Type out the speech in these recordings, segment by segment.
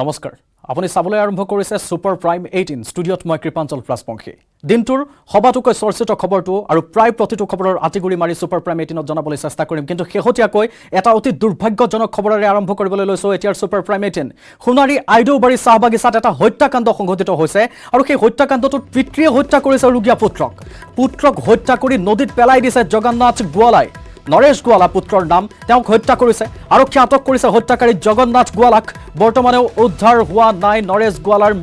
নমস্কাৰ আপুনি চাবলৈ আৰম্ভ কৰিছে সুপাৰ প্ৰাইম 18 ষ্টুডিঅ'ত মই কৃপাঞ্চল ৰাজবংশী দিনটোৰ সবাতোকৈ চৰ্চিত খবৰটো আৰু প্ৰায় প্ৰতিটো খবৰৰ আটিগুৰি মাৰি সুপাৰ প্ৰাইম 18ত জনাবলৈ চেষ্টা কৰিম কিন্তু শেহতীয়াকৈ এটা অতি দুৰ্ভাগ্যজনক খবৰেৰে আৰম্ভ কৰিবলৈ লৈছো এতিয়াৰ সুপাৰ প্ৰাইম 18 সোণাৰী আইদৌবাৰী চাহ বাগিচাত এটা হত্যাকাণ্ড সংঘটিত হৈছে আৰু সেই হত্যাকাণ্ডটোত পিতৃয়ে হত্যা কৰিছে ৰুগীয়া পুত্ৰক হত্যা কৰি নদীত পেলাই দিছে জগন্নাথ গোৱালাই নৰেশ গোৱালা পুত্ৰৰ নাম তেওঁক হত্যা কৰিছে আৰক্ষী আটক কৰিছে হত্যাকাৰী জগন্নাথ গোৱালাক বৰ্তমানেও উদ্ধাৰ হোৱা নাই নৰেশ গোৱালাৰ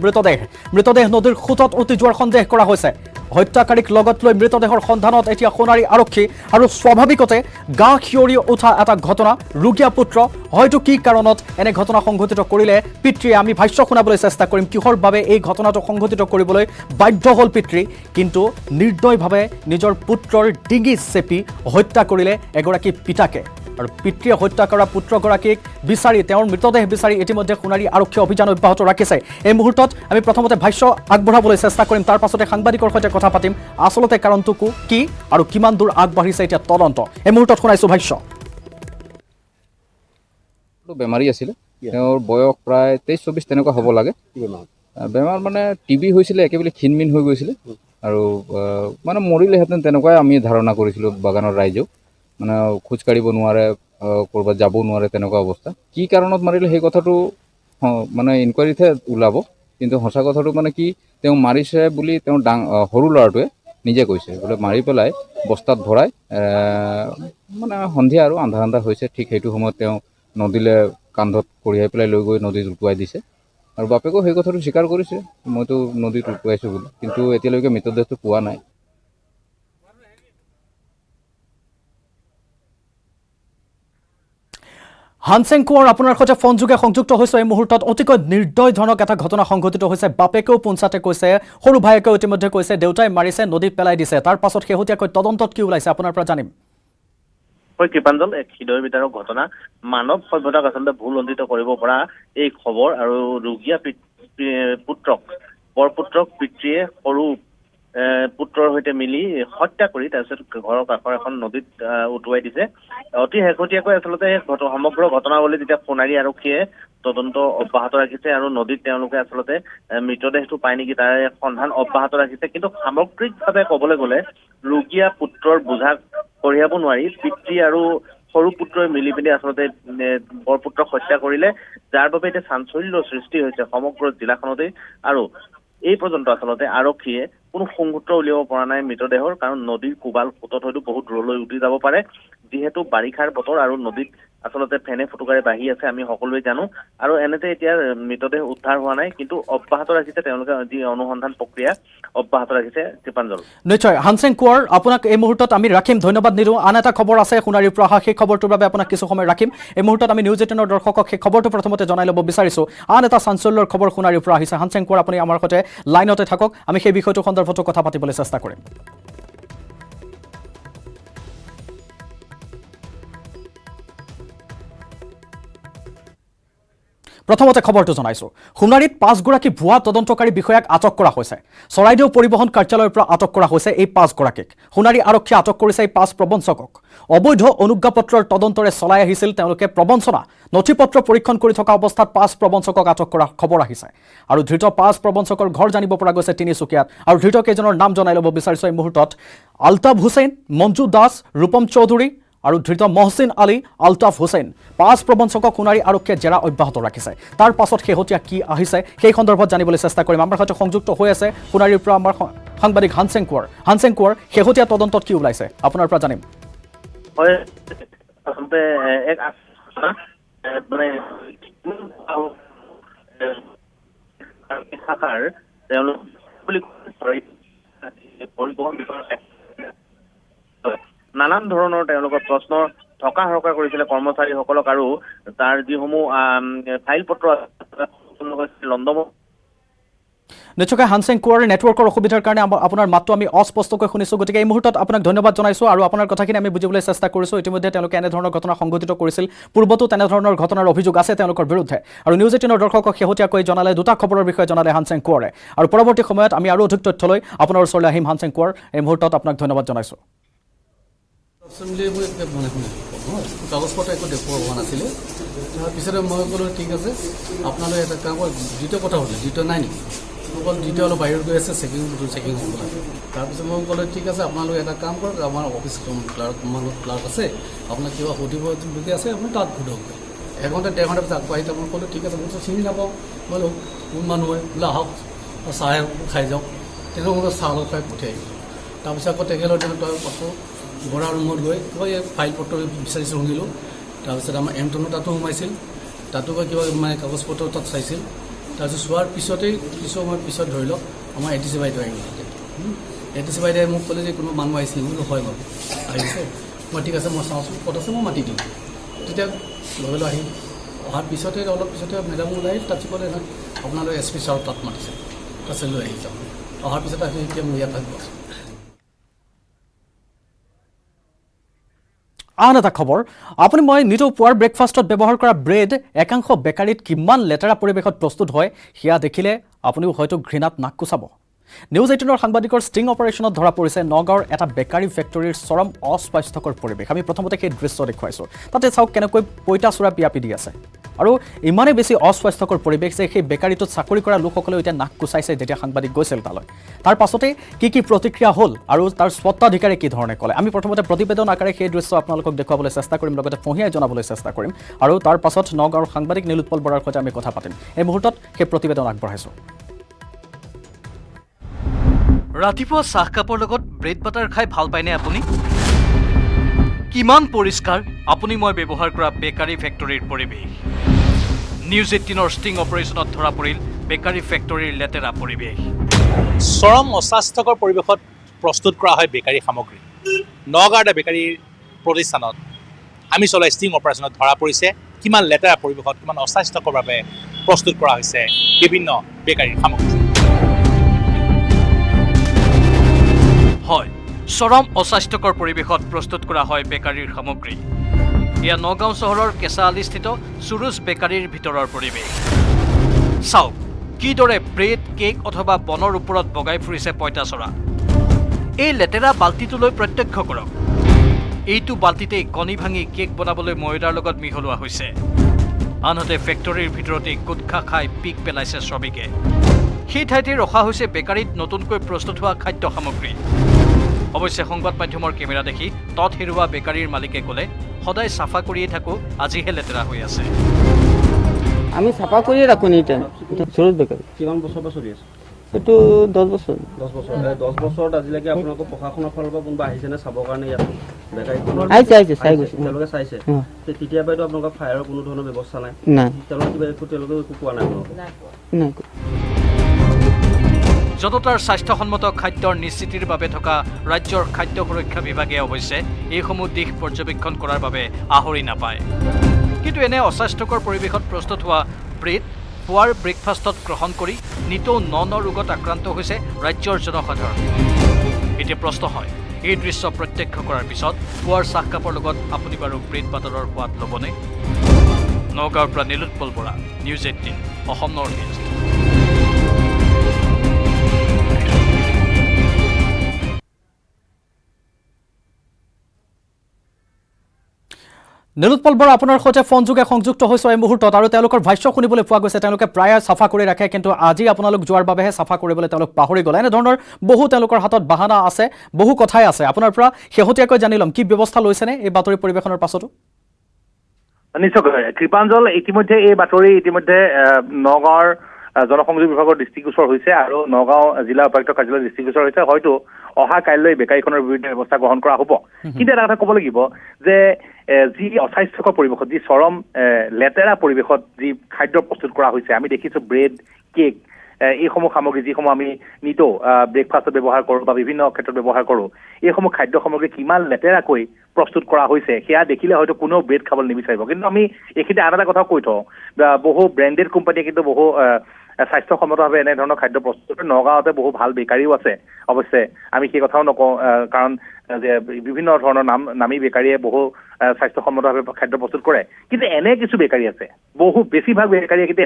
মৃতদেহ নদীৰ খুঁটত উটি যোৱাৰ সন্দেহ কৰা হৈছে হত্যাকাৰীক লগত লৈ মৃতদেহৰ সন্ধানত এতিয়া সোণাৰী আৰক্ষী আৰু স্বাভাৱিকতে গা খিয়ৰি উঠা এটা ঘটনা ৰুগীয়া পুত্ৰ হয়তো কি কাৰণত এনে ঘটনা সংঘটিত কৰিলে পিতৃয়ে আমি ভাষ্য শুনাবলৈ চেষ্টা কৰিম কিহৰ বাবে এই ঘটনাটো সংঘটিত কৰিবলৈ বাধ্য হ'ল পিতৃ কিন্তু নিৰ্দয়ভাৱে নিজৰ পুত্ৰৰ ডিঙি চেপি হত্যা কৰিলে এগৰাকী পিতাকে আৰু পিতৃয়ে হত্যা কৰা পুত্ৰগৰাকীক বিচাৰি তেওঁৰ মৃতদেহ বিচাৰি ইতিমধ্যে সোণাৰী আৰক্ষী অভিযান অব্যাহত ৰাখিছে এই মুহূৰ্তত আমি প্ৰথমতে ভাষ্য আগবঢ়াবলৈ চেষ্টা কৰিম তাৰ পাছতে সাংবাদিকৰ সৈতে কথা পাতিম আচলতে কাৰণটো কি আৰু কিমান দূৰ আগবাঢ়িছে এতিয়া তদন্ত এই মুহূৰ্তত শুনাইছো ভাষ্য বেমাৰী আছিলে তেওঁৰ বয়স প্ৰায় 23-24 তেনেকুৱা হ'ব লাগে বেমাৰ মানে টিবি হৈছিলে একেবাৰে ক্ষীণমিন হৈ গৈছিলে আৰু মানে মৰিলেহেঁতেন তেনেকুৱাই আমি ধাৰণা কৰিছিলোঁ বাগানৰ ৰাইজেও মানে খোজ কাঢ়িব নোৱাৰে ক'ৰবাত যাব নোৱাৰে তেনেকুৱা অৱস্থা কি কাৰণত মাৰিলে সেই কথাটো মানে ইনকুৱাৰীতহে ওলাব কিন্তু সঁচা কথাটো মানে কি তেওঁ মাৰিছে বুলি তেওঁ সৰু ল'ৰাটোৱে নিজে কৈছে বোলে মাৰি পেলাই বস্তাত ভৰাই মানে সন্ধিয়া আৰু আন্ধাৰ হৈছে ঠিক সেইটো সময়ত তেওঁ নদীলৈ কান্ধত কঢ়িয়াই পেলাই লৈ গৈ নদীত উটুৱাই দিছে আৰু বাপেকেও সেই কথাটো স্বীকাৰ কৰিছে মইতো নদীত উটুৱাইছোঁ বুলি কিন্তু এতিয়ালৈকে মৃতদেহটো পোৱা নাই হানসেং কোঁৱৰ আপোনাৰ সৈতে ফোনযোগে সংযুক্ত হৈছে এই মুহূৰ্তত অতিকৈ নিৰ্দয়জনক এটা ঘটনা সংঘটিত হৈছে বাপেকেও পোনচাতে কৈছে সৰু ভায়েকেও ইতিমধ্যে কৈছে দেউতাই মাৰিছে নদীত পেলাই দিছে তাৰ পাছত শেহতীয়াকৈ তদন্তত কি ওলাইছে আপোনাৰ পৰা জানিম হয় কৃপাঞ্জল এক হৃদয় বিদাৰক ঘটনা মানৱ সভ্যতাক আচলতে ভুলণ্ডিত কৰিব পৰা এই খবৰ আৰু ৰুগীয়া বৰপুত্ৰক পিতৃয়ে সৰু পুত্ৰৰ সৈতে মিলি হত্যা কৰি তাৰপিছত ঘৰৰ কাষৰ এখন নদীত উটুৱাই দিছে অতি শেহতীয়াকৈ আচলতে সমগ্ৰ ঘটনাৱলী যেতিয়া সোণাৰী আৰক্ষীয়ে তদন্ত অব্যাহত ৰাখিছে আৰু নদীত তেওঁলোকে আচলতে মৃতদেহটো পায় নেকি তাৰ সন্ধান অব্যাহত ৰাখিছে কিন্তু সামগ্ৰিকভাৱে ক'বলৈ গ'লে ৰুগীয়া পুত্ৰৰ বোজা কঢ়িয়াব নোৱাৰি পিতৃ আৰু সৰু পুত্ৰই মিলি পিনি আচলতে বৰপুত্ৰক হত্যা কৰিলে যাৰ বাবে এতিয়া চাঞ্চল্যৰ সৃষ্টি হৈছে সমগ্ৰ জিলাখনতেই আৰু এই পৰ্যন্ত আচলতে আৰক্ষীয়ে কোনো সংসূত্ৰ উলিয়াব পৰা নাই মৃতদেহৰ কাৰণ নদীৰ কোবাল সোঁতত হয়তো বহুত দূৰলৈ উটি যাব পাৰে যিহেতু বাৰিষাৰ বতৰ আৰু নদীত আচলতে ফেনে ফুটুকাৰে বাঢ়ি আছে আমি সকলোৱে জানো আৰু এনেতে এতিয়া মৃতদেহ উদ্ধাৰ হোৱা নাই কিন্তু অব্যাহত ৰাখিছে তেওঁলোকে যি অনুসন্ধান প্ৰক্ৰিয়া অব্যাহত ৰাখিছে কৃপাঞ্জল নিশ্চয় হানসেং কোঁৱৰ আপোনাক এই মুহূৰ্তত আমি ৰাখিম ধন্যবাদ নিদিওঁ আন এটা খবৰ আছে সোণাৰীৰ পৰা সেই খবৰটোৰ বাবে আপোনাক কিছু সময় ৰাখিম এই মুহূৰ্তত আমি নিউজ 18ৰ দৰ্শকক সেই খবৰটো প্ৰথমতে জনাই ল'ব বিচাৰিছোঁ আন এটা চাঞ্চল্যৰ খবৰ সোণাৰীৰ পৰা আহিছে হানসেং কোঁৱৰ আপুনি আমাৰ সৈতে লাইনতে থাকক আমি সেই বিষয়টো সন্দৰ্ভতো কথা পাতিবলৈ চেষ্টা কৰিম প্ৰথমতে খবৰটো জনাইছো সোণাৰীত 5গৰাকী ভুৱা তদন্তকাৰী বিষয়াক আটক কৰা হৈছে চৰাইদেউ পৰিবহণ কাৰ্যালয়ৰ পৰা আটক কৰা হৈছে এই 5গৰাকীক সোণাৰী আৰক্ষী আটক কৰিছে এই 5 প্ৰবঞ্চকক অবৈধ অনুজ্ঞাপত্ৰৰ তদন্তৰে চলাই আহিছিল তেওঁলোকে প্ৰবঞ্চনা নথিপত্ৰ পৰীক্ষণ কৰি থকা অৱস্থাত 5 প্ৰবঞ্চকক আটক কৰা খবৰ আহিছে আৰু ধৃত 5 প্ৰবঞ্চকৰ ঘৰ জানিব পৰা গৈছে তিনিচুকীয়াত আৰু ধৃত কেইজনৰ নাম জনাই ল'ব বিচাৰিছো এই মুহূৰ্তত আলতাফ হুছেইন মঞ্জু দাস ৰূপম চৌধুৰী আৰু ধৃত মহচিন আলী আলতাফ হুছেইন 5 প্ৰবঞ্চকক সোণাৰী আৰক্ষীয়ে জেৰা অব্যাহত ৰাখিছে তাৰ পাছত শেহতীয়া কি আহিছে সেই সন্দৰ্ভত জানিবলৈ চেষ্টা কৰিম আমাৰ সৈতে সংযুক্ত হৈ আছে সোণাৰীৰ পৰা আমাৰ সাংবাদিক হানসেং কোঁৱৰ শেহতীয়া তদন্তত কি ওলাইছে আপোনাৰ পৰা জানিম হয় আচলতে এক মানে তেওঁলোক পৰিবহণ বিষয়ে নানান ধৰণৰ তেওঁলোকৰ প্ৰশ্ন থকা হৰকা কৰিছিলে কৰ্মচাৰীসকলক আৰু তাৰ যিসমূহ ফাইল পত্ৰ নিশ্চয়কৈ হানসেং কোঁৱৰ নেটৱৰ্কৰ অসুবিধাৰ কাৰণে আপোনাৰ মাতটো আমি অস্পষ্টকৈ শুনিছোঁ গতিকে এই মুহূৰ্তত আপোনাক ধন্যবাদ জনাইছোঁ আৰু আপোনাৰ কথাখিনি আমি বুজিবলৈ চেষ্টা কৰিছোঁ ইতিমধ্যে তেওঁলোকে এনেধৰণৰ ঘটনা সংঘটিত কৰিছিল পূৰ্বতো তেনেধৰণৰ ঘটনাৰ অভিযোগ আছে তেওঁলোকৰ বিৰুদ্ধে আৰু নিউজ 18ৰ দৰ্শকক শেহতীয়াকৈ জনালে দুটা খবৰৰ বিষয়ে জনালে হানসেং কোঁৱৰে আৰু পৰৱৰ্তী সময়ত আমি আৰু অধিক তথ্য লৈ আপোনাৰ ওচৰলৈ আহিম হানসেং কোঁৱৰ এই মুহূৰ্তত আপোনাক ধন্যবাদ জনাইছোঁ কাগজ পত্ৰ একো দেখুওৱা হোৱা নাছিলে তাৰপিছতে মই ক'লোঁ ঠিক আছে আপোনালোকে এটা কাম কৰক দ্বিতীয় কথা সুধিলে দ্বিতীয় নাই নেকি মই ক'লোঁ দ্বিতীয় অলপ বাহিৰত গৈ আছে চেকিং হ'ব লাগে তাৰপিছত মই ক'লোঁ ঠিক আছে আপোনালোকে এটা কাম কৰক আমাৰ অফিচ ক্লাৰ্ক আছে আপোনাক কিবা সুধিবলগীয়া আছে আপুনি তাত সোধক এঘণ্টা 1.5 ঘণ্টা পিছত আগবাঢ়ি মই ক'লোঁ ঠিক আছে মইতো চিনি নাপাওঁ মই কোন মানুহ হয় বোলে আহক চাহ খাই যাওক তেনেকুৱা চাহ অলপ খাই পঠিয়াই তাৰপিছত আকৌ তেখেতৰ তই আকৌ বৰা ৰুমত গৈ মই এই ফাইল পত্ৰ বিচাৰি শুনিলোঁ তাৰপিছত আমাৰ এমটনো তাতো সোমাইছিল তাতো কিবা মানে কাগজ পত্ৰ তাত চাইছিল তাৰপিছত চোৱাৰ পিছতেই কিছুসময় পিছত ধৰি লওক আমাৰ ATC বাইদেউ আহিল ATC বাইদেৱে মোক ক'লে যে কোনো মানুহ আহিছিল বোলো হয় বাৰু আহিছে মই ঠিক আছে মই চাওঁচোন ক'ত আছে মই মাতি দিম তেতিয়া লগে লগে আহিল অহাৰ পিছতে অলপ পিছতে মেডাম ওলাই তাত ক'লে নহয় আপোনালোকে SP ছাৰ তাত মাতিছে তাৰপিছত লৈ আহি যাওঁ অহাৰ পিছত আহি এতিয়া মোৰ ইয়াত থাকিব আন এটা খবৰ আপুনি মই নিতৌ পুৱাৰ ব্ৰেকফাষ্টত ব্যৱহাৰ কৰা ব্ৰেড একাংশ বেকাৰীত কিমান লেতেৰা পৰিৱেশত প্ৰস্তুত হয় সেয়া দেখিলে আপুনিও হয়তো ঘৃণাত নাক কোচাব নিউজ 18ৰ সাংবাদিকৰ ষ্টিং অপাৰেশ্যনত ধৰা পৰিছে নগাঁৱৰ এটা বেকাৰী ফেক্টৰীৰ চৰম অস্বাস্থ্যকৰ পৰিৱেশ আমি প্ৰথমতে সেই দৃশ্য দেখুৱাইছোঁ তাতে চাওক কেনেকৈ পইতাচোৰা পিয়াপি দি আছে আৰু ইমানেই বেছি অস্বাস্থ্যকৰ পৰিৱেশ যে সেই বেকাৰীটোত চাকৰি কৰা লোকসকলেও এতিয়া নাক কোচাইছে যেতিয়া সাংবাদিক গৈছিল তালৈ তাৰ পাছতে কি প্ৰতিক্ৰিয়া হ'ল আৰু তাৰ স্বত্বাধিকাৰে কি ধৰণে ক'লে আমি প্ৰথমতে প্ৰতিবেদন আকাৰে সেই দৃশ্য আপোনালোকক দেখুৱাবলৈ চেষ্টা কৰিম লগতে ফঁহিয়াই জনাবলৈ চেষ্টা কৰিম আৰু তাৰ পাছত নগাঁৱৰ সাংবাদিক নীলোৎপল বৰাৰ সৈতে আমি কথা পাতিম এই মুহূৰ্তত সেই প্ৰতিবেদন আগবঢ়াইছোঁ ৰাতিপুৱা চাহ কাপৰ লগত ব্ৰেড বাটাৰ খাই ভাল পায়নে আপুনি কিমান পৰিষ্কাৰ আপুনি মই ব্যৱহাৰ কৰা বেকাৰী ফেক্টৰীৰ পৰিৱেশ নিউজ 18ৰ ষ্টিং অপাৰেশ্যনত ধৰা পৰিল বেকাৰী ফেক্টৰীৰ লেতেৰা পৰিৱেশ চৰম অস্বাস্থ্যকৰ পৰিৱেশত প্ৰস্তুত কৰা হয় বেকাৰী সামগ্ৰী নগাঁৱৰ এটা বেকাৰী প্ৰতিষ্ঠানত আমি চলাই ষ্টিং অপাৰেশ্যনত ধৰা পৰিছে কিমান লেতেৰা পৰিৱেশত কিমান অস্বাস্থ্যকৰভাৱে প্ৰস্তুত কৰা হৈছে বিভিন্ন বেকাৰীৰ সামগ্ৰী হয় চৰম অস্বাস্থ্যকৰ পৰিৱেশত প্ৰস্তুত কৰা হয় বেকাৰীৰ সামগ্ৰী এয়া নগাঁও চহৰৰ কেঁচাআলিস্থিত সুৰুজ বেকাৰীৰ ভিতৰৰ পৰিৱেশ চাওক কিদৰে ব্ৰেড কেক অথবা বনৰ ওপৰত বগাই ফুৰিছে পইতাচোৰা এই লেতেৰা বাল্টিটোলৈ প্ৰত্যক্ষ কৰক এইটো বাল্টিতেই কণী ভাঙি কেক বনাবলৈ ময়দাৰ লগত মিহলোৱা হৈছে আনহাতে ফেক্টৰীৰ ভিতৰতেই গুটখা খাই পিক পেলাইছে শ্ৰমিকে সেই ঠাইতে ৰখা হৈছে বেকাৰীত নতুনকৈ প্ৰস্তুত হোৱা খাদ্য সামগ্ৰী অৱশ্যে সংবাদ মাধ্যমৰ কেমেৰা দেখি তত হেৰুৱা বেকাৰীৰ মালিকে ক'লে সদায় চাফা কৰিয়ে থাকোঁ আজিহে লেতেৰা হৈ আছে আমি চাফা কৰিয়ে ৰাখোঁ নি টাইম সুৰুজ বেকাৰী কিমান বছৰৰ পৰা চলি আছে এইটো 10 বছৰ 10 বছৰ 10 বছৰত আজিলৈকে আপোনালোকৰ প্ৰশাসনৰ ফালৰ পৰা কোনোবা আহিছেনে চাবৰ কাৰণে ইয়াত বেকাৰীখনৰ আহিছে চাই গৈছে তেওঁলোকে চাইছে তেতিয়া পৰাইতো আপোনালোকৰ ফায়াৰৰ কোনো ধৰণৰ ব্যৱস্থা নাই নাই তেওঁলোকে একো কোৱা নাই নাই জনতাৰ স্বাস্থ্যসন্মত খাদ্যৰ নিশ্চিতিৰ বাবে থকা ৰাজ্যৰ খাদ্য সুৰক্ষা বিভাগে অৱশ্যে এইসমূহ দিশ পৰ্যবেক্ষণ কৰাৰ বাবে আহৰি নাপায় কিন্তু এনে অস্বাস্থ্যকৰ পৰিৱেশত প্ৰস্তুত হোৱা ব্ৰেড পুৱাৰ ব্ৰেকফাষ্টত গ্ৰহণ কৰি নিতৌ ন ৰোগত আক্ৰান্ত হৈছে ৰাজ্যৰ জনসাধাৰণ এতিয়া প্ৰশ্ন হয় এই দৃশ্য প্ৰত্যক্ষ কৰাৰ পিছত পুৱাৰ চাহকাপৰ লগত আপুনি বাৰু ব্ৰেড বাটাৰৰ সোৱাদ ল'বনে নগাঁৱৰ পৰা Nilotpal Bora news 18 Assam north east Nilotpal Bora আপোনাৰ সৈতে ফোনযোগে সংযুক্ত হৈছোঁ এই মুহূৰ্তত আৰু তেওঁলোকৰ ভাষ্য শুনিবলৈ পোৱা গৈছে তেওঁলোকে প্ৰায় চাফা কৰি ৰাখে কিন্তু আজি আপোনালোক যোৱাৰ বাবেহে চাফা কৰিবলৈ তেওঁলোক পাহৰি গ'ল এনেধৰণৰ বহু তেওঁলোকৰ হাতত বাহানা আছে বহু কথাই আছে আপোনাৰ পৰা শেহতীয়াকৈ জানি ল'ম কি ব্যৱস্থা লৈছেনে এই বাতৰি পৰিৱেশনৰ পাছতো নিশ্চয়কৈ কৃপাঞ্জল ইতিমধ্যে এই বাতৰি নগাঁৱৰ জনসংযোগ বিভাগৰ দৃষ্টিগোচৰ হৈছে আৰু নগাঁও জিলা উপায়ুক্ত কাৰ্যালয়ৰ দৃষ্টিগোচৰ হৈছে হয়তো অহা কাইলৈ বেকাৰীখনৰ বিৰুদ্ধে ব্যৱস্থা গ্ৰহণ কৰা হ'ব কিন্তু এটা কথা ক'ব লাগিব যে যি অস্বাস্থ্যকৰ পৰিৱেশত যি চৰম লেতেৰা পৰিৱেশত যি খাদ্য প্ৰস্তুত কৰা হৈছে আমি দেখিছোঁ ব্ৰেড কেক এইসমূহ সামগ্ৰী যিসমূহ আমি নিতৌ ব্ৰেকফাষ্টত ব্যৱহাৰ কৰোঁ বা বিভিন্ন ক্ষেত্ৰত ব্যৱহাৰ কৰোঁ এইসমূহ খাদ্য সামগ্ৰী কিমান লেতেৰাকৈ প্ৰস্তুত কৰা হৈছে সেয়া দেখিলে হয়তো কোনেও ব্ৰেড খাবলৈ নিবিচাৰিব কিন্তু আমি এইখিনি আন এটা কথা কৈ থওঁ বহু ব্ৰেণ্ডেড কোম্পানীয়ে কিন্তু বহু স্বাস্থ্যসন্মতভাৱে এনেধৰণৰ খাদ্য প্ৰস্তুত কৰে নগাঁৱতে বহু ভাল বেকাৰীও আছে অৱশ্যে আমি সেই কথাও নকওঁ কাৰণ বিভিন্ন ধৰণৰ নামী বেকাৰীয়ে বহু স্বাস্থ্যসন্মতভাৱে খাদ্য প্ৰস্তুত কৰে কিন্তু এনে কিছু বেকাৰী আছে বহু বেছিভাগ বেকাৰীয়ে কিন্তু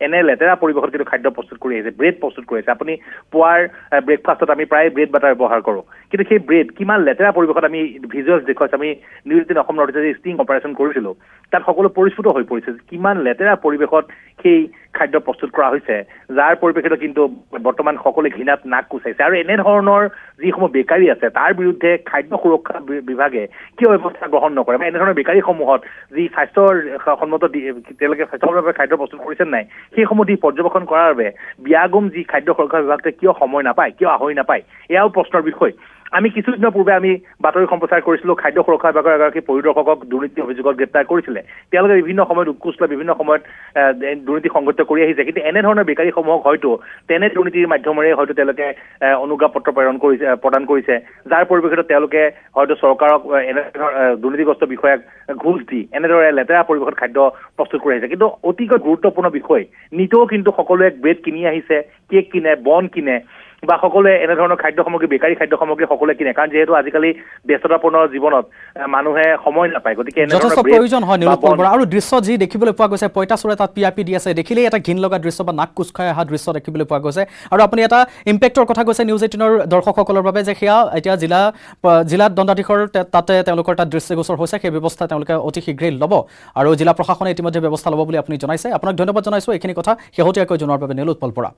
এনে লেতেৰা পৰিৱেশত কিন্তু খাদ্য প্ৰস্তুত কৰি আহিছে ব্ৰেড প্ৰস্তুত কৰি আহিছে আপুনি পুৱাৰ ব্ৰেকফাষ্টত আমি প্ৰায় ব্ৰেড বাটাৰ ব্যৱহাৰ কৰোঁ কিন্তু সেই ব্ৰেড কিমান লেতেৰা পৰিৱেশত আমি ভিজুৱেলছ দেখুৱাইছোঁ আমি news 18 Assam north east sting operation কৰিছিলোঁ তাত সকলো পৰিস্ফুট হৈ পৰিছে কিমান লেতেৰা পৰিৱেশত সেই খাদ্য প্ৰস্তুত কৰা হৈছে যাৰ পৰিপ্ৰেক্ষিতত কিন্তু বৰ্তমান সকলোৱে ঘৃণাত নাক কুচাইছে আৰু এনেধৰণৰ যিসমূহ বেকাৰী আছে তাৰ বিৰুদ্ধে খাদ্য সুৰক্ষা বিভাগে কিয় ব্যৱস্থা গ্ৰহণ নকৰে বা এনেধৰণৰ বেকাৰীসমূহত যি স্বাস্থ্যসন্মত তেওঁলোকে স্বাস্থ্যসন্মতভাৱে খাদ্য প্ৰস্তুত কৰিছে নাই সেইসমূহ দি পৰ্যবেক্ষণ কৰাৰ বাবে ব্যাগম যি খাদ্য সুৰক্ষা বিভাগটোৱে কিয় সময় নাপায় কিয় আহৰি নাপায় এয়াও প্ৰশ্নৰ বিষয় আমি কিছুদিনৰ পূৰ্বে আমি বাতৰি সম্প্ৰচাৰ কৰিছিলোঁ খাদ্য সুৰক্ষা বিভাগৰ এগৰাকী পৰিদৰ্শকক দুৰ্নীতি অভিযোগত গ্ৰেপ্তাৰ কৰিছিলে তেওঁলোকে বিভিন্ন সময়ত উৎকোচ লৈ বিভিন্ন সময়ত দুৰ্নীতি সংঘটিত কৰি আহিছে কিন্তু এনেধৰণৰ বেকাৰীসমূহক হয়তো তেনে দুৰ্নীতিৰ মাধ্যমেৰে হয়তো তেওঁলোকে অনুজ্ঞা পত্ৰ প্ৰদান কৰিছে যাৰ পৰিপ্ৰেক্ষিতত তেওঁলোকে হয়তো চৰকাৰক এনেধৰণৰ দুৰ্নীতিগ্ৰস্ত বিষয়াক ঘোষ দি এনেদৰে লেতেৰা পৰিৱেশত খাদ্য প্ৰস্তুত কৰি আহিছে কিন্তু অতিকৈ গুৰুত্বপূৰ্ণ বিষয় নিতৌ কিন্তু সকলোৱে ব্ৰেড কিনি আহিছে কেক কিনে বন কিনে বা সকলোৱে এনেধৰণৰ খাদ্য সামগ্ৰী বেকাৰী খাদ্য সামগ্ৰী সকলোৱে কিনে কাৰণ যিহেতু আজিকালি ব্যস্ততাপূৰ্ণ জীৱনত মানুহে সময় নাপায় গতিকে যথেষ্ট প্ৰয়োজন হয় নিৰূপল বৰা আৰু দৃশ্য যি দেখিবলৈ পোৱা গৈছে পঁইতাচোৰে তাত PIP দি আছে দেখিলেই এটা ঘিন লগা দৃশ্য বা নাক কোচ খাই অহা দৃশ্য দেখিবলৈ পোৱা গৈছে আৰু আপুনি এটা ইম্পেক্টৰ কথা কৈছে নিউজ 18ৰ দৰ্শকসকলৰ বাবে যে সেয়া এতিয়া জিলা দণ্ডাধীশৰ তাতে তেওঁলোকৰ তাত দৃষ্টিগোচৰ হৈছে সেই ব্যৱস্থা তেওঁলোকে অতি শীঘ্ৰেই ল'ব আৰু জিলা প্ৰশাসনে ইতিমধ্যে ব্যৱস্থা ল'ব বুলি আপুনি জনাইছে আপোনাক ধন্যবাদ জনাইছোঁ এইখিনি কথা শেহতীয়াকৈ জনোৱাৰ বাবে নিৰূপল বৰা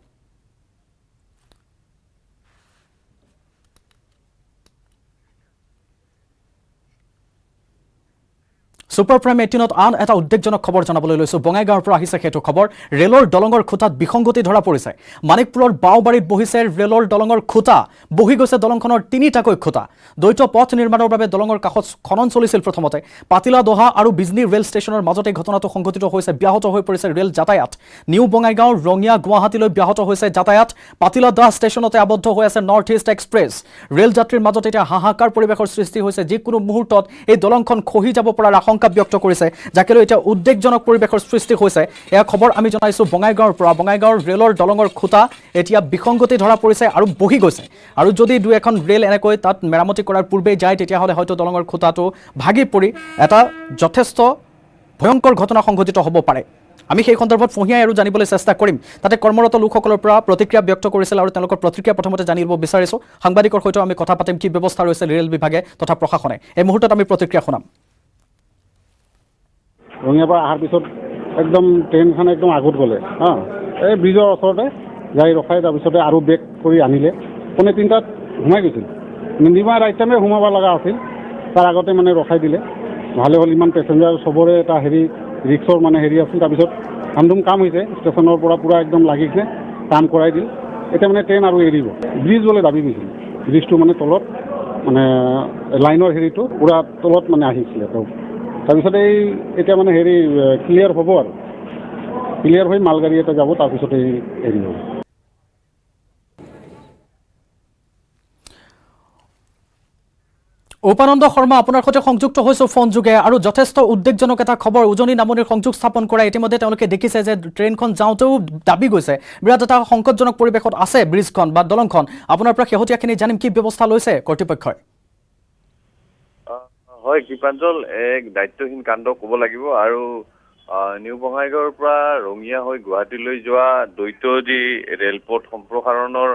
সুপাৰ প্ৰাইম 18ত আন এটা উদ্বেগজনক খবৰ জানাবলৈ লৈছোঁ বঙাইগাঁৱৰ পৰা আহিছে সেইটো খবৰ ৰেলৰ দলঙৰ খুঁটাত বিসংগতি ধৰা পৰিছে মানিকপুৰৰ বাওবাৰীত বহিছে ৰেলৰ দলঙৰ খুঁটা বহি গৈছে দলংখনৰ তিনিটাকৈ খুঁটা দ্বৈত পথ নিৰ্মাণৰ বাবে দলঙৰ কাষত খনন চলিছিল প্ৰথমতে পাতিলা দহা আৰু বিজনী ৰেল ষ্টেচনৰ মাজতে ঘটনাটো সংঘটিত হৈছে ব্যাহত হৈ পৰিছে ৰেল যাতায়াত নিউ বঙাইগাঁও ৰঙিয়া গুৱাহাটীলৈ ব্যাহত হৈছে যাতায়াত পাতিলা দহা ষ্টেচনতে আবদ্ধ হৈ আছে নৰ্থ ইষ্ট এক্সপ্ৰেছ ৰেল যাত্ৰীৰ মাজত এতিয়া হাহাকাৰ পৰিৱেশৰ সৃষ্টি হৈছে যিকোনো মুহূৰ্তত এই দলংখন খহি যাব পৰাৰ আশংকা ব্যক্ত কৰিছে যাকে লৈ এতিয়া উদ্বেগজনক পৰিৱেশৰ সৃষ্টি হৈছে এয়া খবৰ আমি জনাইছোঁ বঙাইগাঁৱৰ পৰা বঙাইগাঁৱৰ ৰেলৰ দলঙৰ খুঁটা এতিয়া বিসংগতি ধৰা পৰিছে আৰু বহি গৈছে আৰু যদি দুই এখন ৰেল এনেকৈ তাত মেৰামতি কৰাৰ পূৰ্বেই যায় তেতিয়াহ'লে হয়তো দলঙৰ খুঁটাটো ভাগি পৰি এটা যথেষ্ট ভয়ংকৰ ঘটনা সংঘটিত হ'ব পাৰে আমি সেই সন্দৰ্ভত ফহিয়াই আৰু জানিবলৈ চেষ্টা কৰিম তাতে কৰ্মৰত লোকসকলৰ পৰা প্ৰতিক্ৰিয়া ব্যক্ত কৰিছিল আৰু তেওঁলোকৰ প্ৰতিক্ৰিয়া প্ৰথমতে জানিব বিচাৰিছোঁ সাংবাদিকৰ সৈতে আমি কথা পাতিম কি ব্যৱস্থা লৈছে ৰেল বিভাগে তথা প্ৰশাসনে এই মুহূৰ্তত আমি প্ৰতিক্ৰিয়া শুনাম ৰঙিয়াৰ পৰা অহাৰ পিছত একদম ট্ৰেইনখন একদম আগত গ'লে এই ব্ৰিজৰ ওচৰতে যাই ৰখাই তাৰপিছতে আৰু বেক কৰি আনিলে পৌনে 3টাত সোমাই গৈছিল নিদিমা ৰাইট টাইমে সোমাব লগা আছিল তাৰ আগতে মানে ৰখাই দিলে ভালে হ'ল ইমান পেচেঞ্জাৰ চবৰে এটা ৰিক্সৰ মানে আছিল তাৰপিছত হামধুম কাম হৈছে ষ্টেচনৰ পৰা পূৰা একদম লাগিছে কাম কৰাই দিল এতিয়া মানে ট্ৰেইন আৰু এৰিব ব্ৰিজ বোলে দাবী গৈছিল ব্ৰিজটো মানে তলত মানে লাইনৰ হেৰিটো পূৰা তলত মানে আহিছিলে তাৰপিছত এতিয়া মানে ক্লিয়াৰ হ'ব আৰু ক্লিয়াৰ হৈ মালগাড়ী এটা যাব তাৰপিছতে হেৰি হ'ব উপানন্দ শৰ্মা আপোনাৰ সৈতে সংযুক্ত হৈছোঁ ফোন যোগে আৰু যথেষ্ট উদ্বেগজনক এটা খবৰ উজনি নামনিৰ সংযোগ স্থাপন কৰা ইতিমধ্যে তেওঁলোকে দেখিছে যে ট্ৰেইনখন যাওঁতেও দাবি গৈছে বিৰাট এটা সংকটজনক পৰিৱেশত আছে ব্ৰিজখন বা দলংখন আপোনাৰ পৰা শেহতীয়াখিনি জানিম কি ব্যৱস্থা লৈছে কৰ্তৃপক্ষই হয় কৃপাঞ্জল এক দায়িত্বহীন কাণ্ড ক'ব লাগিব আৰু নিউ বঙাইগাঁৱৰ পৰা ৰঙিয়া হৈ গুৱাহাটীলৈ যোৱা দ্বৈত যি ৰেলপথ সম্প্ৰসাৰণৰ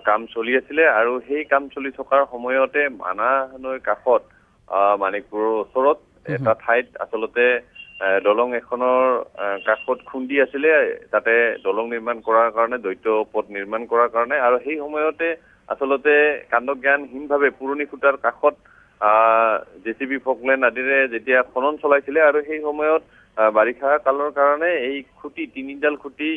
কাম চলি আছিলে আৰু সেই কাম চলি থকাৰ সময়তে মানাহ নৈৰ কাষত মানিকপুৰৰ ওচৰত এটা ঠাইত আচলতে দলং এখনৰ কাষত খুন্দি আছিলে তাতে দলং নিৰ্মাণ কৰাৰ কাৰণে দ্বৈত পথ নিৰ্মাণ কৰাৰ কাৰণে আৰু সেই সময়তে আচলতে কাণ্ডজ্ঞানহীনভাৱে পুৰণি খুঁটাৰ কাষত JCB ফকলেণ্ড আদিৰে যেতিয়া খনন চলাইছিলে আৰু সেই সময়ত বাৰিষা কালৰ কাৰণে এই খুঁটি তিনিডাল খুঁটি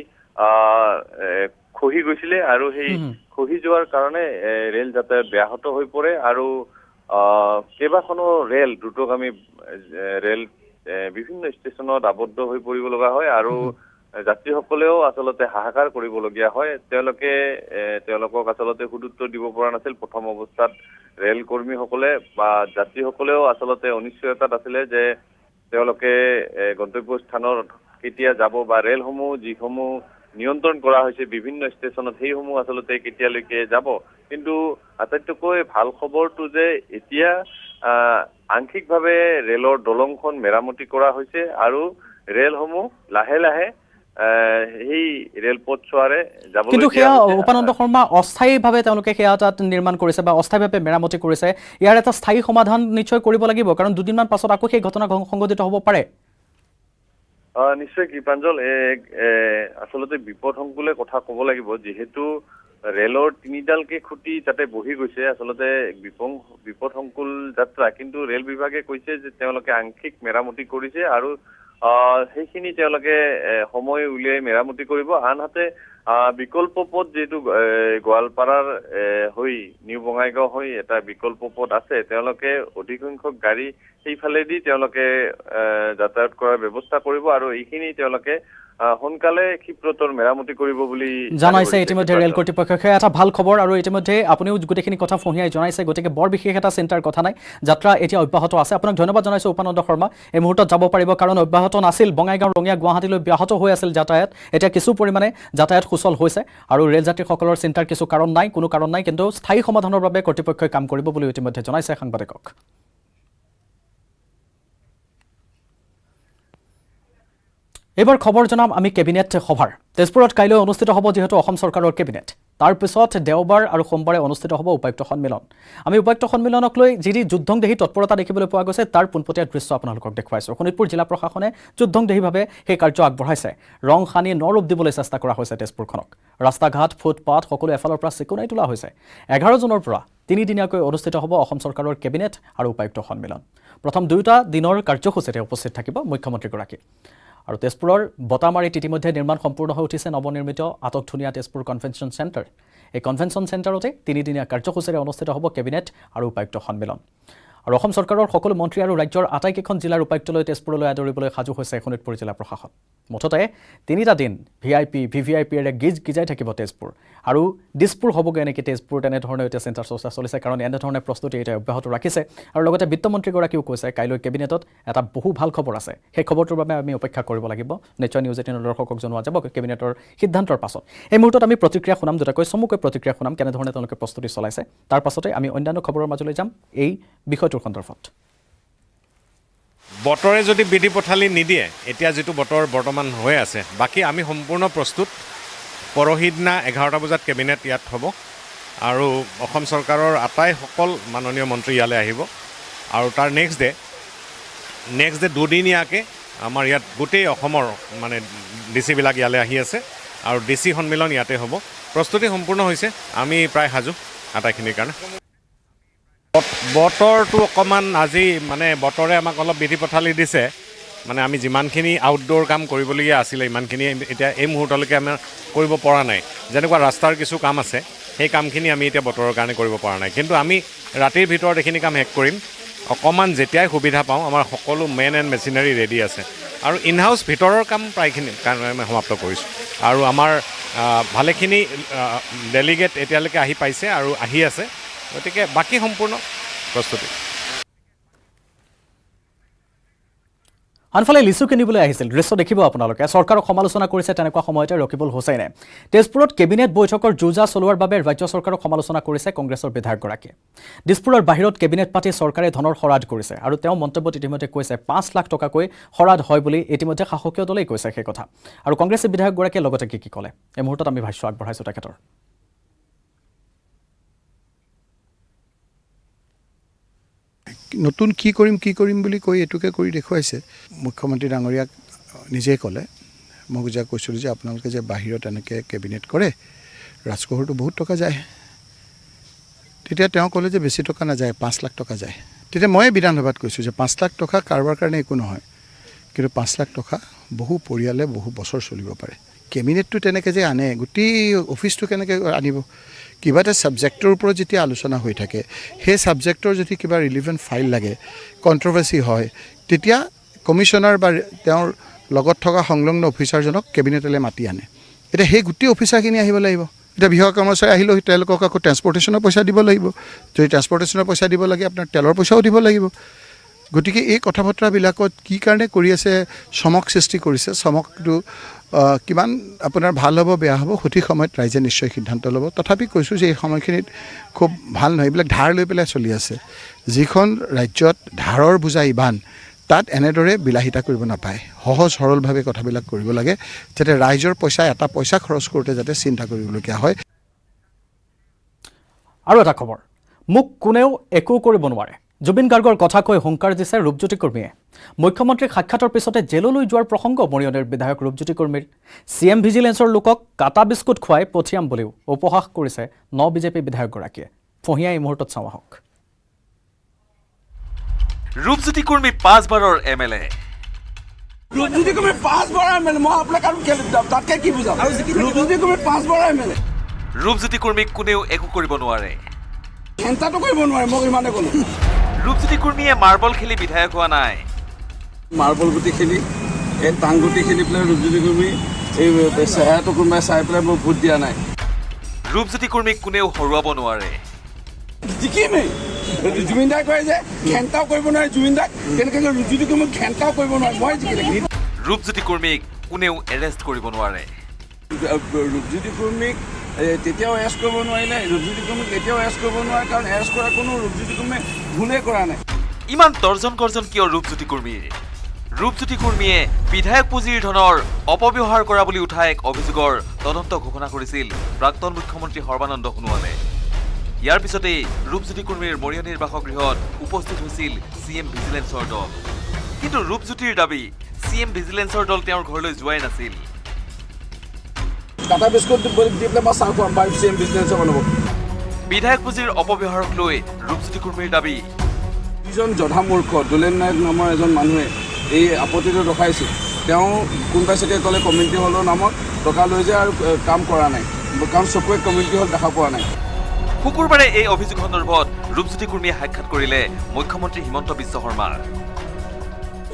খহি গৈছিলে আৰু সেই খহি যোৱাৰ কাৰণে ৰেল যাতায়াত ব্যাহত হৈ পৰে আৰু কেইবাখনো ৰেল দ্ৰুতগামী ৰেল বিভিন্ন ষ্টেচনত আবদ্ধ হৈ পৰিব লগা হয় আৰু যাত্ৰীসকলেও আচলতে হাহাকাৰ কৰিবলগীয়া হয় তেওঁলোকক আচলতে সুদুত্তৰ দিব পৰা নাছিল প্ৰথম অৱস্থাত ৰেল কৰ্মীসকলে বা যাত্ৰীসকলেও আচলতে অনিশ্চয়তাত আছিলে যে তেওঁলোকে গন্তব্য স্থানৰ কেতিয়া যাব বা ৰেলসমূহ যিসমূহ নিয়ন্ত্ৰণ কৰা হৈছে বিভিন্ন ষ্টেচনত সেইসমূহ আচলতে কেতিয়ালৈকে যাব কিন্তু আটাইতকৈ ভাল খবৰটো যে এতিয়া আংশিকভাৱে ৰেলৰ দলংখন মেৰামতি কৰা হৈছে আৰু ৰেলসমূহ লাহে লাহে সেই ৰেলপথ চোৱাৰে যাবলৈ কিন্তু দিয়া সেয়া হৈছে। উপানন্দ শৰ্মা অস্থায়ীভাৱে তেওঁলোকে সেয়া তাত নিৰ্মাণ কৰিছে বা অস্থায়ীভাৱে মেৰামতি কৰিছে ইয়াৰ এটা স্থায়ী সমাধান নিশ্চয় কৰিব লাগিব কাৰণ দুদিনমান পাছত আকৌ সেই ঘটনা সংঘটিত হ'ব পাৰে নিশ্চয় কৃপাঞ্জল আচলতে বিপদসংকুলে কথা ক'ব লাগিব যিহেতু ৰেলৰ 3ডালকে খুঁটি তাতে বহি গৈছে আচলতে বিপদসংকুল যাত্ৰা কিন্তু ৰেল বিভাগে কৈছে যে তেওঁলোকে আংশিক মেৰামতি কৰিছে আৰু সেইখিনি তেওঁলোকে সময় উলিয়াই মেৰামতি কৰিব আনহাতে বিকল্প পথ যেহেতু গোৱালপাৰাৰ হৈ নিউ বঙাইগাঁও হৈ এটা বিকল্প পথ আছে তেওঁলোকে অধিক সংখ্যক গাড়ী সেইফালেদি তেওঁলোকে যাতায়াত কৰাৰ ব্যৱস্থা কৰিব আৰু এইখিনি তেওঁলোকে সোনকালে ক্ষিপ্ৰতৰ মেৰামতি কৰিব বুলি জনাইছে ইতিমধ্যে ৰেল কৰ্তৃপক্ষই এটা ভাল খবৰ আৰু ইতিমধ্যে আপুনিও গোটেইখিনি কথা ফঁহিয়াই জনাইছে গতিকে বৰ বিশেষ এটা চিন্তাৰ কথা নাই যাত্ৰা এতিয়া অব্যাহত আছে আপোনাক ধন্যবাদ জনাইছোঁ উপানন্দ শৰ্মা এই মুহূৰ্তত যাব পাৰিব কাৰণ অব্যাহত নাছিল বঙাইগাঁও ৰঙিয়া গুৱাহাটীলৈ ব্যাহত হৈ আছিল যাতায়াত এতিয়া কিছু পৰিমাণে যাতায়াত সুচল হৈছে আৰু ৰেল যাত্ৰীসকলৰ চিন্তাৰ কিছু কাৰণ নাই কোনো কাৰণ নাই কিন্তু স্থায়ী সমাধানৰ বাবে কৰ্তৃপক্ষই কাম কৰিব বুলি ইতিমধ্যে জনাইছে সাংবাদিকক এবাৰ খবৰ জনাম আমি কেবিনেট সভাৰ তেজপুৰত কাইলৈ অনুষ্ঠিত হ'ব যেহেতু অসম চৰকাৰৰ কেবিনেট তাৰপিছত দেওবাৰ আৰু সোমবাৰে অনুষ্ঠিত হ'ব উপায়ুক্ত সন্মিলন আমি উপায়ুক্ত সন্মিলনক লৈ যি যুদ্ধংদেহী তৎপৰতা দেখিবলৈ পোৱা গৈছে তাৰ পোনপটীয়া দৃশ্য আপোনালোকক দেখুৱাইছোঁ শোণিতপুৰ জিলা প্ৰশাসনে যুদ্ধংদেহীভাৱে সেই কাৰ্য আগবঢ়াইছে ৰং সানি নৰূপ দিবলৈ চেষ্টা কৰা হৈছে তেজপুৰখনক ৰাস্তা ঘাট ফুটপাথ সকলো এফালৰ পৰা চিকুণাই তোলা হৈছে 11 জুনৰ পৰা 3 দিনীয়াকৈ অনুষ্ঠিত হ'ব অসম চৰকাৰৰ কেবিনেট আৰু উপায়ুক্ত সন্মিলন প্ৰথম 2টা দিনৰ কাৰ্যসূচীতে উপস্থিত থাকিব মুখ্যমন্ত্ৰীগৰাকী আৰু তেজপুৰৰ বটামাৰীত ইতিমধ্যে নিৰ্মাণ সম্পূৰ্ণ হৈ উঠিছে নৱনিৰ্মিত আটকধুনীয়া তেজপুৰ কনভেনশ্যন চেণ্টাৰ এই কনভেনশ্যন চেণ্টাৰতে 3 দিনীয়া কাৰ্যসূচীৰে অনুষ্ঠিত হ'ব কেবিনেট আৰু উপায়ুক্ত সন্মিলন আৰু অসম চৰকাৰৰ সকলো মন্ত্ৰী আৰু ৰাজ্যৰ আটাইকেইখন জিলাৰ উপায়ুক্তলৈ তেজপুৰলৈ আদৰিবলৈ সাজু হৈছে শোণিতপুৰ জিলা প্ৰশাসন মুঠতে 3টা দিন ভিভিআইপিৰে গিজাই থাকিব তেজপুৰ আৰু দিছপুৰ হ'বগৈ নেকি তেজপুৰ তেনেধৰণে এতিয়া চিন্তা চৰ্চা চলিছে কাৰণ এনেধৰণে প্ৰস্তুতি এতিয়া অব্যাহত ৰাখিছে আৰু লগতে বিত্তমন্ত্ৰীগৰাকীও কৈছে কাইলৈ কেবিনেটত এটা বহু ভাল খবৰ আছে সেই খবৰটোৰ বাবে আমি অপেক্ষা কৰিব লাগিব নিশ্চয় নিউজ 18 দৰ্শকক জনোৱা যাব কেবিনেটৰ সিদ্ধান্তৰ পাছত এই মুহূৰ্তত আমি প্ৰতিক্ৰিয়া শুনাম দুটাকৈ চমুকৈ প্ৰতিক্ৰিয়া শুনাম কেনেধৰণে তেওঁলোকে প্ৰস্তুতি চলাইছে তাৰ পাছতে আমি অন্যান্য খবৰৰ মাজলৈ যাম এই বিষয়টোৰ সন্দৰ্ভত বতৰে যদি বিধি পথালি নিদিয়ে এতিয়া যিটো বতৰ বৰ্তমান হৈ আছে বাকী আমি সম্পূৰ্ণ প্ৰস্তুত পৰহি দিনা 11টা বজাত কেবিনেট ইয়াত হ'ব আৰু অসম চৰকাৰৰ আটাইসকল মাননীয় মন্ত্ৰী ইয়ালৈ আহিব আৰু তাৰ নেক্সট ডে দুদিনীয়াকৈ আমাৰ ইয়াত গোটেই অসমৰ মানে ডিচিবিলাক ইয়ালৈ আহি আছে আৰু ডিচি সন্মিলন ইয়াতে হ'ব প্ৰস্তুতি সম্পূৰ্ণ হৈছে আমি প্ৰায় সাজু আটাইখিনিৰ কাৰণে বতৰটো অকণমান আজি মানে বতৰে আমাক অলপ বিধি পথালি দিছে মানে আমি যিমানখিনি আউটডোৰ কাম কৰিবলগীয়া আছিলে ইমানখিনি এতিয়া এই মুহূৰ্তলৈকে আমি কৰিব পৰা নাই যেনেকুৱা ৰাস্তাৰ কিছু কাম আছে সেই কামখিনি আমি এতিয়া বতৰৰ কাৰণে কৰিব পৰা নাই কিন্তু আমি ৰাতিৰ ভিতৰত এইখিনি কাম শেষ কৰিম অকণমান যেতিয়াই সুবিধা পাওঁ আমাৰ সকলো মেন এণ্ড মেচিনাৰী ৰেডি আছে আৰু ইনহাউচ ভিতৰৰ কাম প্ৰায়খিনি আমি সমাপ্ত কৰিছোঁ আৰু আমাৰ ভালেখিনি ডেলিগেট এতিয়ালৈকে আহি পাইছে আৰু আহি আছে গতিকে বাকী সম্পূৰ্ণ প্ৰস্তুতি আনফালে লিচু কিনিবলৈ আহিছিল দৃশ্য দেখিব আপোনালোকে চৰকাৰক সমালোচনা কৰিছে তেনেকুৱা সময়তে ৰকিবুল হুছেইনে তেজপুৰত কেবিনেট বৈঠকৰ যোজা চলোৱাৰ বাবে ৰাজ্য চৰকাৰক সমালোচনা কৰিছে কংগ্ৰেছৰ বিধায়কগৰাকীয়ে দিছপুৰৰ বাহিৰত কেবিনেট পাতি চৰকাৰে ধনৰ শৰাধ কৰিছে আৰু তেওঁ মন্তব্যত ইতিমধ্যে কৈছে 5 লাখ টকাকৈ শৰাধ হয় বুলি ইতিমধ্যে শাসকীয় দলেই কৈছে সেই কথা আৰু কংগ্ৰেছৰ বিধায়কগৰাকীয়ে লগতে কি ক'লে এই মুহূৰ্তত আমি ভাষ্য আগবঢ়াইছোঁ তেখেতৰ নতুন কি কৰিম বুলি কৈ এটুকে কৰি দেখুৱাইছে মুখ্যমন্ত্ৰী ডাঙৰীয়াক নিজেই ক'লে মই বুজা কৈছিলোঁ যে আপোনালোকে যে বাহিৰত এনেকৈ কেবিনেট কৰে ৰাজকোষৰটো বহুত টকা যায় তেতিয়া তেওঁ ক'লে যে বেছি টকা নাযায় 5 লাখ টকা যায় তেতিয়া মই বিধানসভাত কৈছোঁ যে 5 লাখ টকা কাৰোবাৰ কাৰণে একো নহয় কিন্তু 5 লাখ টকা বহু পৰিয়ালে বহু বছৰ চলিব পাৰে কেবিনেটটো তেনেকৈ যে আনে গোটেই অফিচটো কেনেকৈ আনিব কিবা এটা ছাবজেক্টৰ ওপৰত যেতিয়া আলোচনা হৈ থাকে সেই ছাবজেক্টৰ যদি কিবা ৰিলিভেণ্ট ফাইল লাগে কণ্ট্ৰভাৰ্চি হয় তেতিয়া কমিশ্যনাৰ বা তেওঁৰ লগত থকা সংলগ্ন অফিচাৰজনক কেবিনেটলৈ মাতি আনে এতিয়া সেই গোটেই অফিচাৰখিনি আহিব লাগিব এতিয়া বিভাগৰ কৰ্মচাৰী আহিলেও তেওঁলোকক আকৌ ট্ৰেন্সপৰ্টেশ্যনৰ পইচা দিব লাগিব যদি ট্ৰেন্সপৰ্টেশ্যনৰ পইচা দিব লাগে আপোনাৰ তেলৰ পইচাও দিব লাগিব গতিকে এই কথা বতৰাবিলাকত কি কাৰণে কৰি আছে, চমক সৃষ্টি কৰিছে। চমকটো কিমান আপোনাৰ ভাল হ'ব বেয়া হ'ব সঠিক সময়ত ৰাইজে নিশ্চয় সিদ্ধান্ত ল'ব। তথাপি কৈছোঁ যে এই সময়খিনিত খুব ভাল নহয়, এইবিলাক ধাৰ লৈ পেলাই চলি আছে। যিখন ৰাজ্যত ধাৰৰ বোজা ইমান, তাত এনেদৰে বিলাসিতা কৰিব নাপায়। সহজ সৰলভাৱে কথাবিলাক কৰিব লাগে, যাতে ৰাইজৰ পইচা এটা পইচা খৰচ কৰোঁতে যাতে চিন্তা কৰিবলগীয়া হয়। আৰু এটা খবৰ, মোক কোনেও একো কৰিব নোৱাৰে, জুবিন গাৰ্গৰ কথা কৈ হুংকাৰ দিছে ৰূপজ্যোতি কুৰ্মীয়ে। মুখ্যমন্ত্ৰীক সাক্ষাতৰ পিছতে জেললৈ যোৱাৰ প্ৰসংগ মৰিয়নিৰ বিধায়ক ৰূপজ্যোতি কুৰ্মীৰ। CM ভিজিলেন্সৰ লোকক কাটা বিস্কুট খুৱাই পঠিয়াম বুলিও উপহাস কৰিছে বিজেপি বিধায়কগৰাকীয়ে। ফহিয়া এই মুহূৰ্তত চাওঁ আহক। ৰূপজ্যোতি কুৰ্মী 5 বাৰৰ MLA। ৰূপজ্যোতি কুৰ্মী 5 বাৰৰ MLA, মই আপোনাক আৰু তাতকে কি বুজাম? ৰূপজ্যোতি কুৰ্মী 5 বাৰৰ MLA। ৰূপজ্যোতি কুৰ্মীক কোনেও একো কৰিব নোৱাৰে, চিন্তাটো কৰিব নোৱাৰে, মোক ইমানে ক'লো। ৰূপজ্যোতি কুৰ্মীয়ে মাৰ্বল খেলি বিধায়ক হোৱা নাই। মাৰ্বল গুটি খেলি, এই টাং গুটি খেলি পেলাই ৰূপজ্যোতি কুৰ্মী এই চেহেৰাটো কোনোবাই চাই পেলাই মই ভোট দিয়া নাই। ৰূপজ্যোতি কুৰ্মীক কোনেও হৰুৱাব নোৱাৰে। জিকিমেই। জুবিন দাই কয় যে ঘেণ্টাও কৰিব নোৱাৰে জুবিন দাক, তেনেকৈ ৰূপজ্যোতি কুৰ্মীক ঘেণ্টাও কৰিব নোৱাৰে, মই জিকি থাকিম। ৰূপজ্যোতি কুৰ্মীক কোনেও এৰেষ্ট কৰিব নোৱাৰে। ৰূপজ্যোতি কুৰ্মীক তেতিয়াও এৰেষ্ট কৰিব নোৱাৰিলে, ৰূপজ্যোতি কুৰ্মীক এতিয়াও এৰেষ্ট কৰিব নোৱাৰে, কাৰণ এৰেষ্ট কৰা কোনো ৰূপজ্যোতি কুৰ্মীয়ে ভুলেই কৰা নাই। ইমান তৰ্জন গৰ্জন কিয় ৰূপজ্যোতি কুৰ্মীৰ? ৰূপজ্যোতি কুৰ্মীয়ে বিধায়ক পুঁজিৰ ধনৰ অপব্যৱহাৰ কৰা বুলি উঠা এক অভিযোগৰ তদন্ত ঘোষণা কৰিছিল প্ৰাক্তন মুখ্যমন্ত্ৰী সৰ্বানন্দ সোণোৱালে। ইয়াৰ পিছতেই ৰূপজ্যোতি কুৰ্মীৰ মৰিয়নিৰ বাসগৃহত উপস্থিত হৈছিল CM ভিজিলেন্সৰ দল। কিন্তু ৰূপজ্যোতিৰ দাবী, CM ভিজিলেন্সৰ দল তেওঁৰ ঘৰলৈ যোৱাই নাছিল। কাটা বিস্কুট দি পেলাই মই চাহ খুৱাম পাৰিম CM ভিজিলেন্সৰ মানুহক। বিধায়ক পুঁজিৰ অপব্যৱহাৰক লৈ ৰূপজ্যোতি কুৰ্মীৰ দাবী, যিজন জধামূৰ্খ দোলেন নায়ক নামৰ এজন মানুহে এই আপত্তিটো ৰখাইছিল, তেওঁ কোনোবাই চাগে ক'লে কমিউনিটি হলৰ নামত টকা লৈ যায় আৰু কাম কৰা নাই, কাৰণ চকুৱে কমিউনিটি হল দেখা পোৱা নাই। শুকুৰবাৰে এই অভিযোগ সন্দৰ্ভত ৰূপজ্যোতি কুৰ্মীয়ে সাক্ষাৎ কৰিলে মুখ্যমন্ত্ৰী হিমন্ত বিশ্ব শৰ্মা।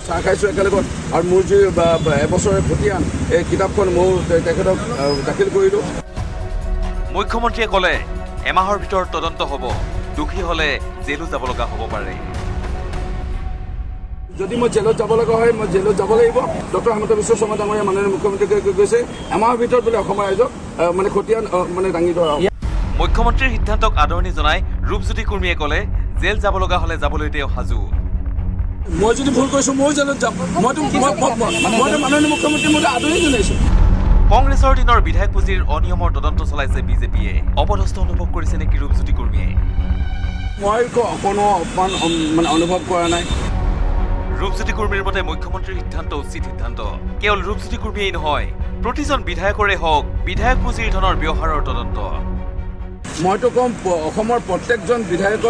চাহ খাইছোঁ একেলগত, আৰু মোৰ যি এবছৰে খতিয়ান এই কিতাপখন ময়ো তেখেতক দাখিল কৰিলোঁ। মুখ্যমন্ত্ৰীয়ে ক'লে, এমাহৰ ভিতৰত তদন্ত হ'ব, দোষী হ'লে জেলো যাব লগা হ'ব পাৰে। যদি মই জেলত যাব লগা হয়, মই জেলত যাব লাগিব। ডক্টৰ হিমন্ত বিশ্ব শৰ্মা ডাঙৰীয়া মাননীয় মুখ্যমন্ত্ৰীয়ে কৈছে এমাহৰ ভিতৰত বোলে অসমৰ ৰাইজক মানে খতিয়ান মানে দাঙি ধৰা। মুখ্যমন্ত্ৰীৰ সিদ্ধান্তক আদৰণি জনাই ৰূপজ্যোতি কুৰ্মীয়ে ক'লে, জেল যাব লগা হ'লে যাবলৈ তেওঁ সাজু। মই যদি ভুল কৰিছোঁ ময়ো জেলত যাম, মইতো মাননীয় মুখ্যমন্ত্ৰী মই আদৰণি জনাইছোঁ। কংগ্ৰেছৰ দিনৰ বিধায়ক পুঁজিৰ অনিয়মৰ তদন্ত চলাইছে বিজেপিয়ে। অপদস্থ অনুভৱ কৰিছে নেকি ৰূপজ্যোতি কুৰ্মীয়ে? মই কোনো অপমান মানে অনুভৱ কৰা নাই। ৰূপজ্যোতি কুৰ্মীৰ মতে মুখ্যমন্ত্ৰীৰ সিদ্ধান্ত উচিত সিদ্ধান্ত। কেৱল ৰূপজ্যোতি কুৰ্মীয়েই নহয়, প্ৰতিজন বিধায়কৰে হওক বিধায়ক পুঁজিৰ ধনৰ ব্যৱহাৰৰ তদন্ত। মইতো ক'ম অসমৰ প্ৰত্যেকজন বিধায়ক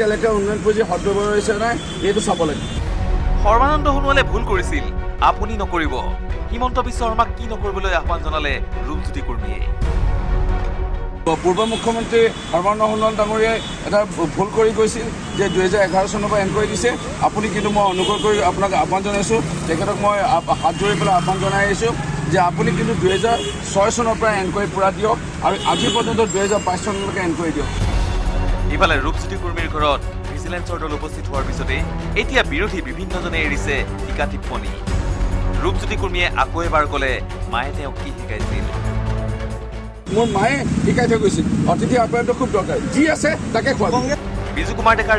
এলেকাৰ উন্নয়ন পুঁজি সদব্যৱহাৰ হৈছে নাই, এইটো চাব লাগে। সৰ্বানন্দ সোণোৱালে ভুল কৰিছিল, আপুনি নকৰিব। হিমন্ত বিশ্ব শৰ্মাক কি নকৰিবলৈ আহ্বান জনালে ৰূপজ্যোতি কুৰ্মীয়ে। পূৰ্ব মুখ্যমন্ত্ৰী সৰ্বানন্দ সোণোৱাল ডাঙৰীয়াই এটা ভুল কৰি গৈছিল যে 2011 চনৰ পৰা এনকুৱাৰী দিছে। আপুনি কিন্তু মই অনুগ্ৰহ কৰি আপোনাক আহ্বান জনাইছোঁ, তেখেতক মই হাত জোৰি পেলাই আহ্বান জনাই আহিছোঁ যে আপুনি কিন্তু 2006 চনৰ পৰা এনকুৱাৰী পূৰা দিয়ক, আৰু আজি পৰ্যন্ত 2022 চনলৈকে এনকুৱাৰী দিয়ক। ইফালে ৰূপজ্যোতি কুৰ্মীৰ ঘৰত ভিজিলেন্সৰ দল উপস্থিত হোৱাৰ পিছতে এতিয়া বিৰোধী বিভিন্নজনে এৰিছে টিকা টিপ্পনী। ৰূপজ্যোতি কুৰ্মীয়ে আকৌ এবাৰ ক'লে, মায়ে তেওঁক কি শিকাইছিল? মোৰ মায়ে শিকাই থৈ গৈছিল অতিথি আপ্যায়নটো খুব দৰকাৰ, যি আছে তাকে খোৱা। বিজু কুমাৰ ডেকাৰ